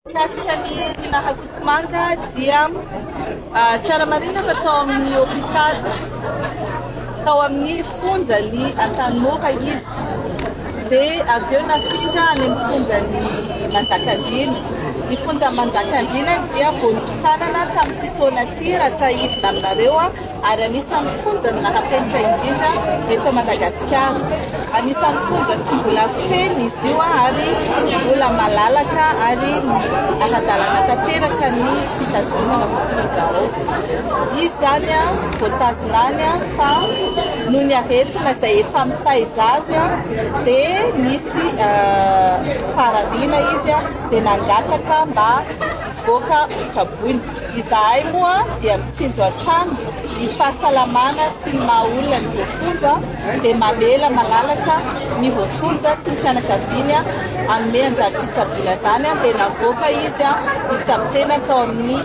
Kasihany nahakotomanga dia tsara marina fa tao amin'ny hôpitaly, tao amin'ny fonjany Antanora izy, dia avy eo nafindra any amin'ny fonjany Manjakandriana. Ny fonja Manjakandriana dia vao nitokanana tamin'ity taona ity raha tsy ahivina aminareo, ary anisan'ny fonja nahapenitra indrindra eto Madagasikara. Anisan'ny fonja tsy mbola feno izy io ary mbola malalaka ary ara-dalàna tanteraka ny fitazomana fonja ao. Izy zany voatazona any fa noho ny aretina izay efa mitaiza azy dia nisy farariana izy dia nangataka mba voaka hotsaboina. Izahay moa dia mitsinjo hatrany ny fahasalamana sy ny maha-olona ny voafonja dia mamela malalaka ny voafonja sy ny fianakaviany hanome anjara fitsaboina zany dia navoaka izy hitsabo-tena tao amin'ny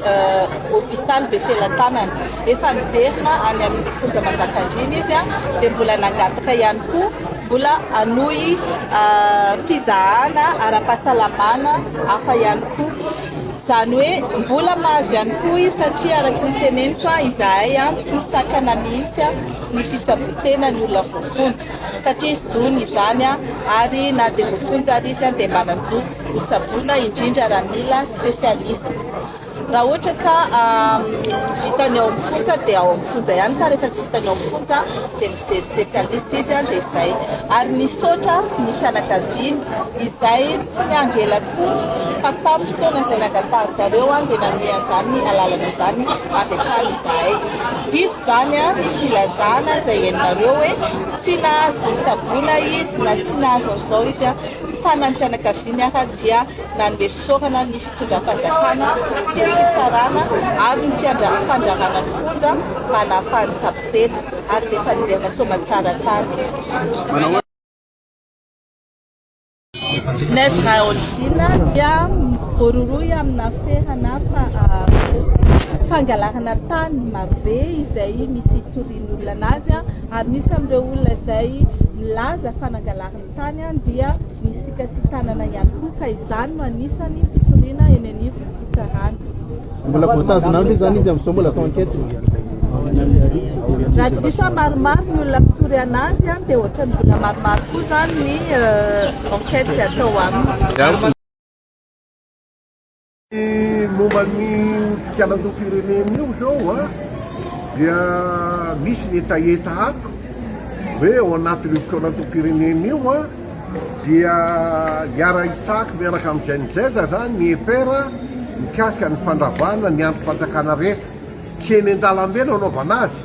hôpitaly Befelantanana. Efa niverina any amin'ny fonja Manjakandriana izy dia mbola nangataka ihany koa mbola hanohy fizahana ara-pahasalamana hafa ihany koa. Izany hoe mbola mahazo ihany koa izy satria araka ny teneniko izahay tsy misakana mihitsy ny fitsaboan-tena ny olona voafonja satria zony izany ary na dia voafonja ary izy dia manan-jo hotsaboina indrindra raha mila spesialista. Raha ohatra ka vitany ao amin'ny fonja dia ao amin'ny fonja ihany, ka rehefa tsy vitany ao amin'ny fonja dia mijery spesialista izy dia izay. Ary misaotra ny fianakaviany izay tsy niandry ela koa fa tamin'ny fotoana izay nangatahany zareo dia nanome an'izany alalana izany avy hatrany izahay. Diso zany ny filazana izay hainareo hoe tsy nahazo hotsaboina izy na tsy nahazo an'izao izy tanany fianakaviany dia nanome fisaorana ny fitondram-panjakana sy ny fisarana ary ny fandrarana ny fonja mba nahafahany tsabo-tena ary dia efa niverina soamantsara tany. Nef Raoldina dia voaroroy amina ferana fangalarana tany marobe izay misy torian'olona anazy ary misy amin'ireo olona izay milaza fanangalarana tany dia misy fikasitanana ihany koa ka izany no anisany fitoriana eny anivy fitsarana. Mbola voatazona aby zany izy amin'izao mbola atao ankety. Raha tsy diso maromaro ny olona mpitory anazy dia ohatran'ny mbola maromaro koa zany ny enquête izay atao aminy. Momba ny fialan-tom-pirenena io zao dia misy ny etaeta ato hoe ao anatin'io fialan-tom-pirenena io dia hiara hitako miaraka amin'izay nizaida zany ny epera mikasika ny fandravana ny androm-panjakana rehetra tsy eny an-dalambe no anaovana azy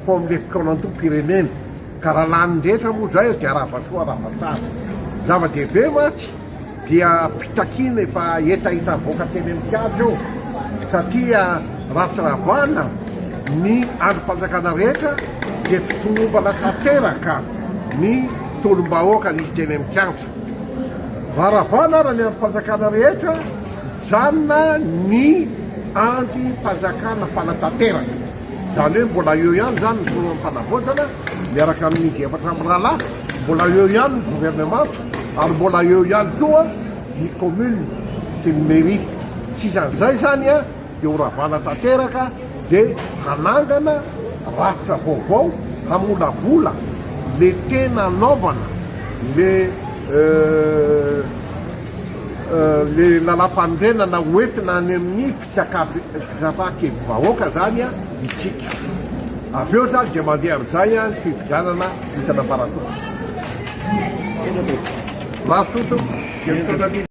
fa amin'ilay fialan-tom-pirenena ka raha lany rehetra moa zay dia arafa-soa arafa-tsara. Zava-dehibe matsy dia pitakiana efa etaita voaka teny amin'ny kiady io satria raha tsy ravana ny androm-panjakana rehetra dia tsy tomombana tanteraka ny tolom-bahoaka nisy teny amin'ny kianja. Varavana raha ny androm-panjakana rehetra janona ny andi-panjakana fanatanteraka. Zany hoe mbola eo ihany zany ny fanavotana miaraka amin'izy efatra amin'ny rahalahy, mbola eo ihany ny gouvernement ary mbola eo ihany koa ny commune sy ny mairie. Sisan'izay zany dia horavana tanteraka dia hanangana rafitra vaovao hamolavola le tena anaovana le lalam-pandrenana hoentina any amin'ny fitsakava-kevy vahoaka zany itsika. Avy eo zany dia mandeha amin'izay ny fividianana isan'ambaratoko. Masoto dia mitondra